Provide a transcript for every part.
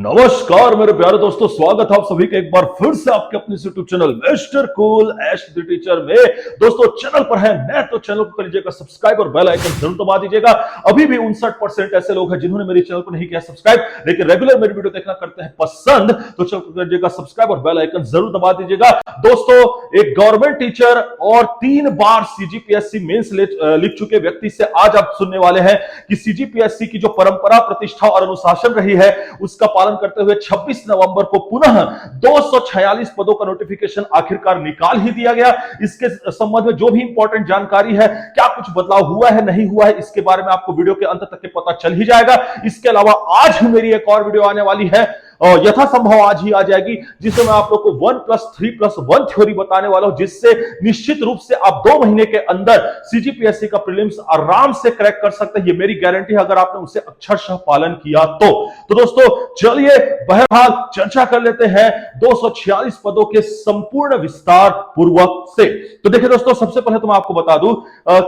नमस्कार मेरे प्यारे दोस्तों, स्वागत है आप सभी का एक बार फिर से आपके अपने YouTube channel mister cool Ash the teacher में। दोस्तों चैनल पर है नए तो चैनल को कर लीजिएगा सब्सक्राइब और बेल आइकन जरूर दबा दीजिएगा। अभी भी 59% ऐसे लोग हैं जिन्होंने मेरे चैनल को नहीं किया सब्सक्राइब, लेकिन रेगुलर मेरी वीडियो देखना करते हैं पसंद, तो चैनल को कर लीजिएगा सब्सक्राइब और बेल आइकन जरूर दबा दीजिएगा। दोस्तों एक गवर्नमेंट टीचर और 3 बार सीजीपीएससी मेंस लिख चुके व्यक्ति से आज आप सुनने वाले हैं कि सीजीपीएससी की जो परंपरा, प्रतिष्ठा और अनुशासन रही है उसका पालन करते हुए 26 नवंबर को पुनः 246 पदों का नोटिफिकेशन आखिरकार निकाल ही दिया गया। इसके संबंध में जो भी इंपॉर्टेंट जानकारी है, क्या कुछ बदलाव हुआ है नहीं हुआ है, इसके बारे में आपको वीडियो के अंत तक के पता चल ही जाएगा। इसके अलावा आज ही मेरी एक और वीडियो आने वाली है और यथासंभव आज ही आ जाएगी, जिसमें मैं आप लोग को 1+3+1 थ्योरी बताने वाला हूं, जिससे निश्चित रूप से आप 2 महीने के अंदर सीजीपीएससी का प्रीलिम्स आराम से क्रैक कर सकते हैं। ये मेरी गारंटी है अगर आपने उसे अक्षरशः पालन किया तो दोस्तों चलिए बहरहाल चर्चा कर लेते हैं 246 पदों के संपूर्ण विस्तार पूर्वक से। तो देखिए दोस्तों, सबसे पहले तो मैं आपको बता दूं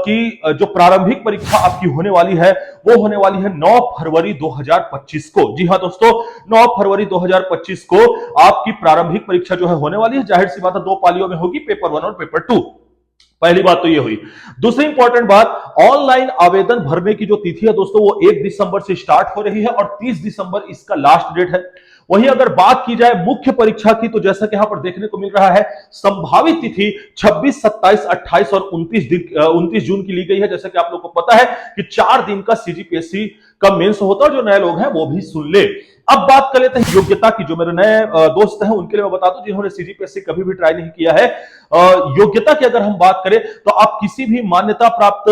कि जो प्रारंभिक परीक्षा आपकी होने वाली है वो होने वाली है 9 फरवरी 2025 को। जी हां दोस्तों, 9 फरवरी 2025 को आपकी प्रारंभिक परीक्षा जो है होने वाली है। जाहिर सी बात है 2 पालियों में होगी, पेपर 1 और पेपर 2। पहली बात तो ये हुई। दूसरी इंपॉर्टेंट बात, ऑनलाइन आवेदन भरने की जो तिथि है दोस्तों वो 1 दिसंबर से स्टार्ट हो रही है और 30 दिसंबर इसका लास्ट डेट है। वहीं अगर बात की जाए मुख्य परीक्षा की, तो जैसा कि यहां पर देखने को मिल रहा है संभावित तिथि 26, 27, 28 और 29 जून की ली गई है। जैसा कि आप लोग को पता है कि 4 दिन का सीजीपीएससी का मेंस होता है, जो नए लोग हैं वो भी सुन ले। अब बात कर लेते हैं योग्यता की। जो मेरे नए दोस्त हैं उनके लिए मैं बता दूं जिन्होंने सीजीपीएससी कभी भी ट्राई नहीं किया है। योग्यता की अगर हम बात करें तो आप किसी भी मान्यता प्राप्त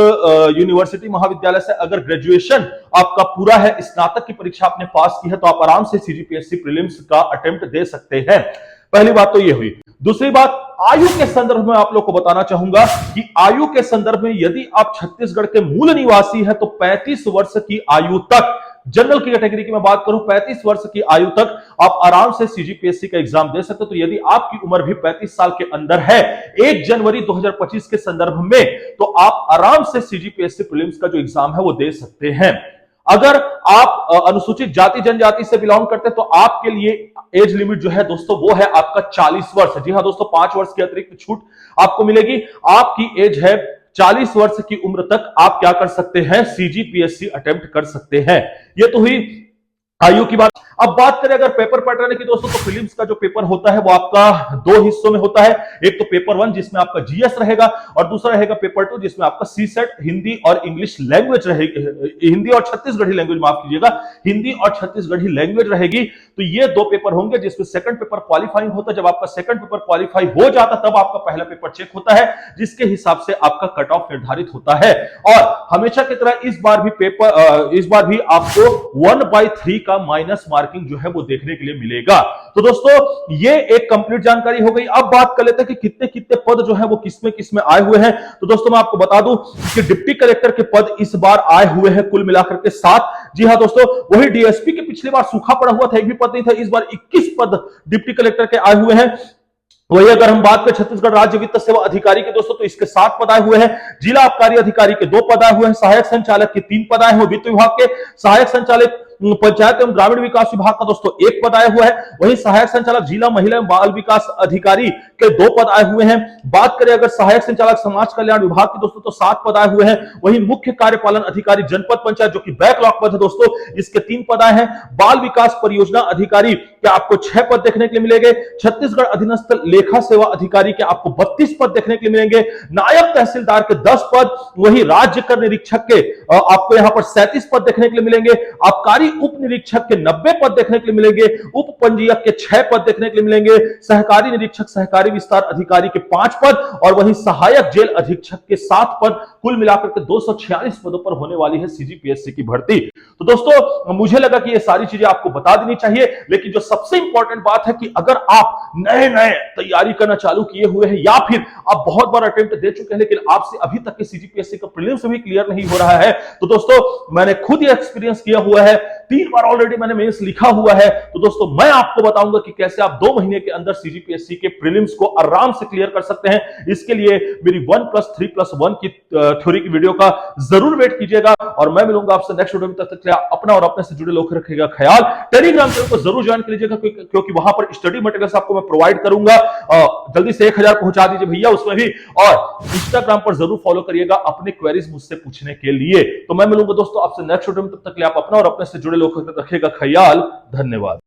यूनिवर्सिटी महाविद्यालय से अगर ग्रेजुएशन आपका पूरा है, स्नातक की परीक्षा आपने पास की है, तो आप आराम से सीजीपीएससी प्रीलिम्स का अटेम्प्ट दे सकते हैं। पहली बात तो यह हुई। दूसरी बात, आयु के संदर्भ में आप लोग को बताना चाहूंगा कि आयु के संदर्भ में यदि आप छत्तीसगढ़ के मूल निवासी है तो 35 वर्ष की आयु तक, जनरल की कैटेगरी की मैं बात करूं, 35 वर्ष की आयु तक आप आराम से सीजीपीएससी का एग्जाम दे सकते हो। तो यदि आपकी उम्र भी 35 साल के अंदर है 1 जनवरी 2025 के संदर्भ में, तो आप आराम से सीजीपीएससी प्रीलिम्स का जो एग्जाम है वो दे सकते हैं। अगर आप अनुसूचित जाति जनजाति से बिलोंग करते हैं तो आपके लिए एज लिमिट जो है दोस्तों वो है आपका 40 वर्ष। जी हां दोस्तों, 5 वर्ष की अतिरिक्त छूट आपको मिलेगी। आपकी एज है 40 वर्ष की उम्र तक आप क्या कर सकते हैं, सीजीपीएससी अटेम्प्ट कर सकते हैं। ये तो हुई आयु की बात। अब बात करें अगर पेपर पैटर्न की दोस्तों, तो प्रीलिम्स का जो पेपर होता है वो आपका 2 हिस्सों में होता है। एक तो पेपर 1 जिसमें आपका जीएस रहेगा और दूसरा रहेगा पेपर 2 जिसमें आपका सीसेट हिंदी और इंग्लिश लैंग्वेज रहेगी, हिंदी और छत्तीसगढ़ी लैंग्वेज, माफ कीजिएगा, हिंदी और छत्तीसगढ़ी लैंग्वेज रहेगी। तो ये 2 पेपर होंगे जिसमें सेकंड पेपर क्वालिफाइंग होता है। जब आपका सेकंड पेपर क्वालिफाई हो जाता तब आपका पहला पेपर चेक होता है, जिसके हिसाब से आपका कट ऑफ निर्धारित होता है। और हमेशा की तरह इस बार भी आपको 1/3 का माइनस मार्किंग जो है वो देखने के लिए मिलेगा। तो दोस्तों ये एक कंप्लीट जानकारी हो गई। अब बात कर लेते हैं कि कितने कितने पद जो है वो किसमें आए हुए हैं। तो दोस्तों मैं आपको बता दूं कि डिप्टी कलेक्टर के पद इस बार आए हुए हैं कुल मिलाकर के 7। जी हां दोस्तों, वही डीएसपी के पिछली बार सूखा पड़ा हुआ था, एक भी पद नहीं था। इस बार 21 पद डिप्टी कलेक्टर के आए हुए हैं। वही अगर हम बात करें छत्तीसगढ़ राज्य वित्त सेवा अधिकारी के दोस्तों, तो इसके 7 पद आए हुए हैं। जिला आबकारी अधिकारी के 2 पद आए हुए हैं। सहायक संचालक के 3 पद आए हुए। वित्त विभाग के सहायक संचालक पंचायत एवं ग्रामीण विकास विभाग का दोस्तों 1 पद आया हुआ है। वही सहायक संचालक जिला महिला एवं बाल विकास अधिकारी के 2 पद आए हुए हैं। बात करें अगर सहायक संचालक समाज कल्याण विभाग की दोस्तों, तो 7 पद आए हुए हैं। वही मुख्य कार्यपालन अधिकारी जनपद पंचायत जो कि बैकलॉग पद है दोस्तों, इसके 3 पद आए हैं। बाल विकास परियोजना अधिकारी के आपको 6 पद देखने के लिए मिलेंगे। छत्तीसगढ़ अधीनस्थ लेखा सेवा अधिकारी के आपको 32 पद देखने के लिए मिलेंगे। नायब तहसीलदार के 10 पद, वही राज्य कर निरीक्षक के आपको यहां पर 37 पद देखने के लिए मिलेंगे। आबकारी उप निरीक्षक के 90 पद देखने के लिए मिलेंगे। उप पंजीयक के 6 पद देखने के लिए मिलेंगे। सहकारी निरीक्षक सहकारी विस्तार अधिकारी के 5 पद और वही सहायक जेल अधीक्षक के 7 पद, कुल मिलाकर के 246 पदों पर होने वाली है सीजीपीएससी की भर्ती। तो दोस्तों मुझे लगा कि ये सारी चीजें आपको बता देनी चाहिए, लेकिन जो सबसे इंपॉर्टेंट बात है कि अगर आप नए तैयारी करना चालू किए हुए हैं या फिर आप बहुत बार अटेम्प्ट दे चुके हैं लेकिन आपसे अभी तक के सीजीपीएससी का प्रीलिम्स भी क्लियर नहीं हो रहा है, तो दोस्तों मैंने खुद ये एक्सपीरियंस किया हुआ है। 3 बार ऑलरेडी मैंने मेंस लिखा हुआ है। तो दोस्तों मैं आपको बताऊंगा कि कैसे आप 2 महीने के अंदर सीजीपीएससी के प्रीलिम्स को आराम से क्लियर कर सकते हैं। इसके लिए मेरी 1+3+1 की थ्योरी की वीडियो का जरूर वेट कीजिएगा और मैं मिलूंगा आपसे नेक्स्ट वीडियो में। तब तक अपना और अपने से जुड़े लोग रखिएगा ख्याल। टेलीग्राम चैनल को जरूर ज्वाइन कर लीजिएगा क्योंकि वहां पर स्टडी मटेरियल्स आपको मैं प्रोवाइड करूंगा। जल्दी से 1000 पहुंचा दीजिए भैया उसमें भी। और इंस्टाग्राम पर जरूर फॉलो करिएगा अपने क्वेरीज मुझसे पूछने के लिए। तो मैं मिलूंगा दोस्तों आपसे नेक्स्ट वीडियो में। तब तक आप अपना और अपने से जुड़े लोग रखिएगा ख्याल। धन्यवाद।